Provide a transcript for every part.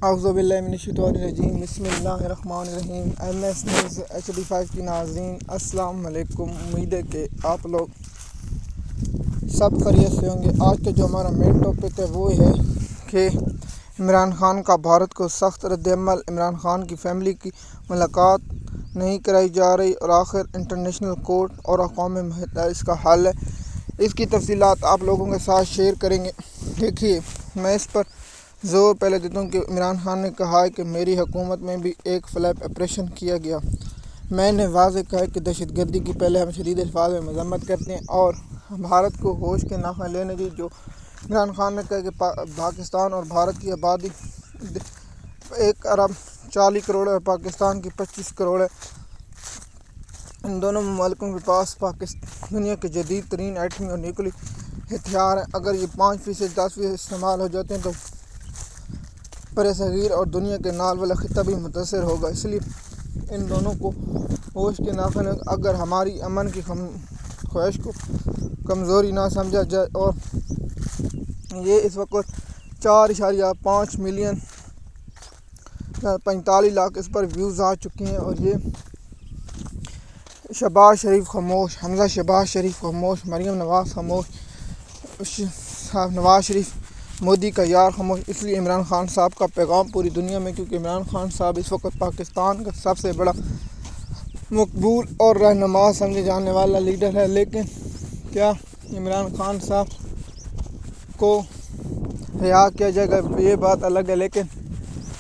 اعوذ باللہ من الشیطان الرجیم بسم اللہ الرحمن الرحیم MS نیوز HD5 کی ناظرین السلام علیکم. امید ہے کہ آپ لوگ سب خیریت سے ہوں گے. آج کا جو ہمارا مین ٹاپک ہے وہ ہے کہ عمران خان کا بھارت کو سخت رد عمل. عمران خان کی فیملی کی ملاقات نہیں کرائی جا رہی اور آخر انٹرنیشنل کورٹ اور اقوام متحدہ اس کا حل ہے. اس کی تفصیلات آپ لوگوں کے ساتھ شیئر کریں گے. دیکھیے، میں اس پر زور پہلے دیتا ہوں کہ عمران خان نے کہا ہے کہ میری حکومت میں بھی ایک فلیپ آپریشن کیا گیا. میں نے واضح کہا ہے کہ دہشت گردی کی پہلے ہم شدید الفاظ میں مذمت کرتے ہیں اور بھارت کو ہوش کے ناخن لینے کی. جو عمران خان نے کہا کہ پاکستان اور بھارت کی آبادی 1.40 ارب ہے، پاکستان کی 25 کروڑ ہے. ان دونوں ممالکوں کے پاس دنیا کے جدید ترین ایٹمی اور نیوکلیئر ہتھیار ہیں. اگر یہ 5%، 10% استعمال ہو جاتے ہیں تو برصغیر اور دنیا کے نال والا خطہ بھی متاثر ہوگا. اس لیے ان دونوں کو ہوش کے ناخن ہے. اگر ہماری امن کی خواہش کو کمزوری نہ سمجھا جائے اور یہ اس وقت 4.5 ملین 45 لاکھ اس پر ویوز آ چکے ہیں اور یہ شہباز شریف خاموش، حمزہ شہباز شریف خاموش، مریم نواز خاموش، نواز شریف مودی کا یار خاموش. اس لیے عمران خان صاحب کا پیغام پوری دنیا میں، کیونکہ عمران خان صاحب اس وقت پاکستان کا سب سے بڑا مقبول اور رہنما سمجھے جانے والا لیڈر ہے. لیکن کیا عمران خان صاحب کو رہا کیا جائے گا یہ بات الگ ہے. لیکن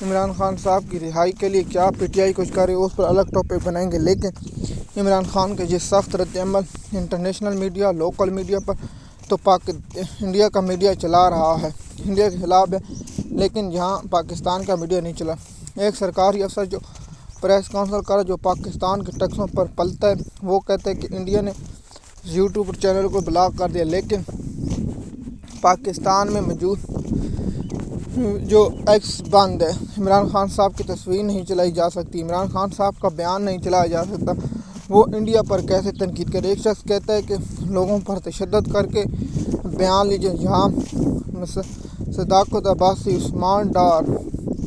عمران خان صاحب کی رہائی کے لیے کیا PTI کچھ کرے اس پر الگ ٹاپک بنائیں گے. لیکن عمران خان کے یہ سخت رد عمل انٹرنیشنل میڈیا، لوکل میڈیا پر تو انڈیا کا میڈیا چلا رہا ہے، انڈیا کے خلاف ہے، لیکن یہاں پاکستان کا میڈیا نہیں چلا. ایک سرکاری افسر جو پریس کانفرنس کرا جو پاکستان کے ٹیکسوں پر پلتا ہے، وہ کہتے ہیں کہ انڈیا نے یوٹیوب چینل کو بلاک کر دیا. لیکن پاکستان میں موجود جو ایکس بند ہے، عمران خان صاحب کی تصویر نہیں چلائی جا سکتی، عمران خان صاحب کا بیان نہیں چلایا جا سکتا. وہ انڈیا پر کیسے تنقید کرے؟ ایک شخص کہتا ہے کہ لوگوں پر تشدد کر کے بیان لیجیے. یہاں صداقت عباسی، عثمان ڈار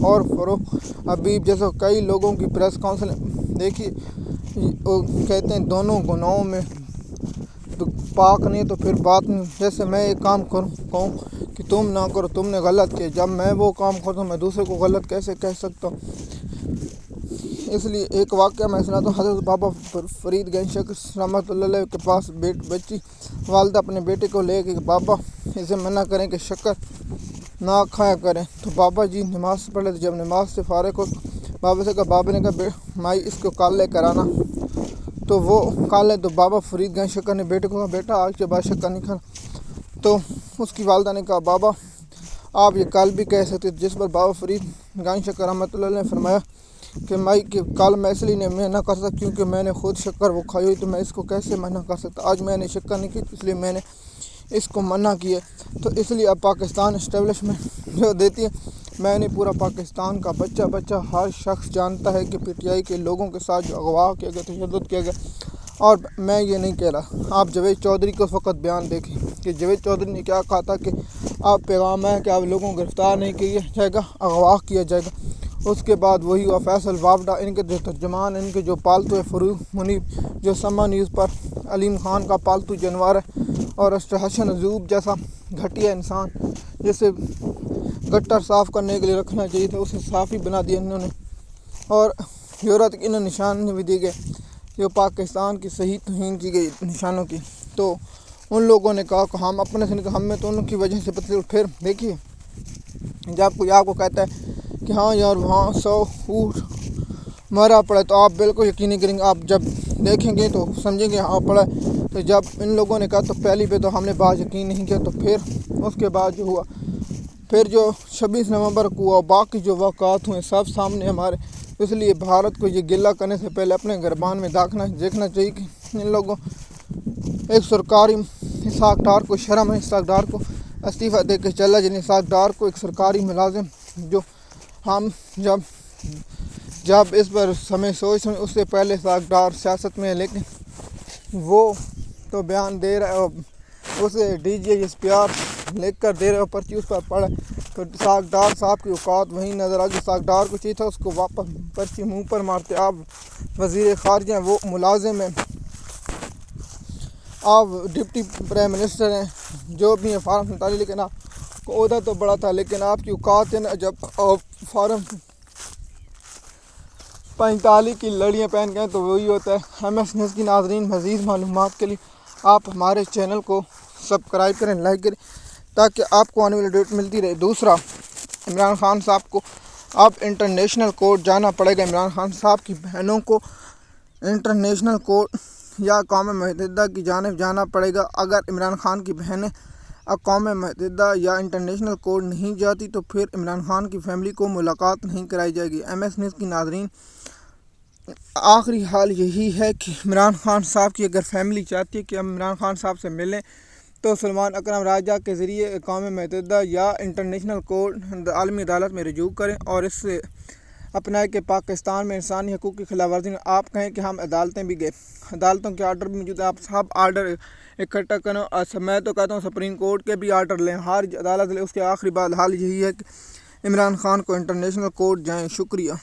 اور فروخ حبیب جیسے کئی لوگوں کی پریس کانفرنس دیکھیے، وہ کہتے ہیں دونوں گناہوں میں پاک نہیں تو پھر بات نہیں. جیسے میں ایک کام کہوں کہ تم نہ کرو، تم نے غلط کیا، جب میں وہ کام کرتا ہوں میں دوسرے کو غلط کیسے کہہ سکتا ہوں؟ اس لیے ایک واقعہ میں سناتا ہوں. حضرت بابا فرید گنج شکر رحمۃ اللہ علیہ کے پاس بچی والدہ اپنے بیٹے کو لے کے بابا اسے منع کریں کہ شکر نہ کھایا کریں. تو بابا جی نماز پڑھ لیتے. جب نماز سے فارغ ہو بابا سے کہا، بابا نے کہا مائی اس کو کال لے کر آنا. تو وہ کال لے تو بابا فرید گنج شکر نے بیٹے کو کہا، بیٹا آج کے بعد شکر نہیں کھانا. تو اس کی والدہ نے کہا، بابا آپ یہ کل بھی کہہ سکتے. جس پر بابا فرید گنج شکر رحمۃ اللہ علیہ نے فرمایا کہ مائی کہ کل میں اس لیے منع کر سکتا کیونکہ میں نے خود شکر وہ کھائی ہوئی، تو میں اس کو کیسے منع کر سکتا. آج میں نے شکر نہیں کی اس لیے میں نے اس کو منع کیا. تو اس لیے اب پاکستان اسٹیبلشمنٹ جو دیتی ہے، میں نے پورا پاکستان کا بچہ ہر شخص جانتا ہے کہ PTI کے لوگوں کے ساتھ جو اغوا کیا گیا، تشدد کیا گیا. اور میں یہ نہیں کہہ رہا. آپ جاوید چودھری کو اس وقت بیان دیکھیں کہ جاوید چودھری نے کیا کہا تھا کہ آپ پیغام ہے کہ آپ لوگوں کو گرفتار نہیں کیا جائے گا، اغوا کیا جائے گا. اس کے بعد وہی ہوا. فیصل وابڈا ان کے جو ترجمان، ان کے جو پالتو ہے، فروغ منیب جو سما نیوز پر علیم خان کا پالتو جانور ہے، اور حسن عزوب جیسا گھٹیا انسان جسے گٹر صاف کرنے کے لیے رکھنا چاہیے تھا، اسے صاف ہی بنا دیا انہوں نے. اور یورت انہیں نشان بھی دیے گئے جو پاکستان کی صحیح توہین کی گئی نشانوں کی. تو ان لوگوں نے کہا کہ ہم اپنے سے ہم میں تو ان کی وجہ سے بدلے. پھر دیکھیے، جب کوئی آپ کو کہتا ہے کہ ہاں یار وہاں 100 اونٹ مرا پڑا، تو آپ بالکل یقین نہیں کریں گے. آپ جب دیکھیں گے تو سمجھیں گے ہاں پڑا. تو جب ان لوگوں نے کہا تو پہلی پہ تو ہم نے بات یقین نہیں کیا. تو پھر اس کے بعد جو ہوا، پھر جو 26 نومبر کو ہوا، باقی جو واقعات ہوئے سب سامنے ہمارے. اس لیے بھارت کو یہ گلہ کرنے سے پہلے اپنے گربان میں دیکھنا چاہیے کہ ان لوگوں ایک سرکاری اسحاق ڈار کو شرم ہے، اسحاق ڈار کو استعفیٰ دے کے چلا. جن اسحاق ڈار کو ایک سرکاری ملازم جو ہم جب اس پر سوچ اس سے پہلے اسحاق ڈار سیاست میں ہے، لیکن وہ تو بیان دے رہا ہے، اسے DG SPR لکھ کر دے رہے ہو پرچی اس پر پڑھا. تو تو اسحاق ڈار صاحب کی اوقات وہیں نظر آ گئی. اسحاق ڈار کو چاہیے تھا اس کو واپس پرچی منہ پر مارتے. آپ وزیر خارجہ ہیں, وہ ملازم ہیں, آپ ڈپٹی پرائم منسٹر ہیں, جو بھی ہیں فارم 47, لیکن آپ کو عہدہ تو بڑا تھا, لیکن آپ کی اوقات ہے نا جب آپ فارم 45 کی لڑیاں پہن گئے تو وہی ہوتا ہے. ایم ایس نیوز کی ناظرین, مزید معلومات کے لیے آپ ہمارے چینل کو سبسکرائب کریں, لائک کریں, تاکہ آپ کو آنے والی ڈیٹ ملتی رہے. دوسرا, عمران خان صاحب کو اب انٹرنیشنل کورٹ جانا پڑے گا. عمران خان صاحب کی بہنوں کو انٹرنیشنل کورٹ یا اقوام متحدہ کی جانب جانا پڑے گا. اگر عمران خان کی بہنیں اقوام متحدہ یا انٹرنیشنل کورٹ نہیں جاتی تو پھر عمران خان کی فیملی کو ملاقات نہیں کرائی جائے گی. ایم ایس نیوز کی ناظرین, آخری حال یہی ہے کہ عمران خان صاحب کی اگر فیملی چاہتی ہے کہ ہم عمران خان صاحب سے ملیں تو سلمان اکرم راجہ کے ذریعے اقوام متحدہ یا انٹرنیشنل کورٹ عالمی عدالت میں رجوع کریں, اور اس سے اپنا کہ پاکستان میں انسانی حقوق کی خلاف ورزی. آپ کہیں کہ ہم عدالتیں بھی گئے, عدالتوں کے آرڈر بھی موجود ہیں, آپ سب آرڈر اکٹھا کرو. میں تو کہتا ہوں سپریم کورٹ کے بھی آرڈر لیں, ہر عدالت لیں. اس کے آخری حال یہی ہے کہ عمران خان کو انٹرنیشنل کورٹ جائیں. شکریہ.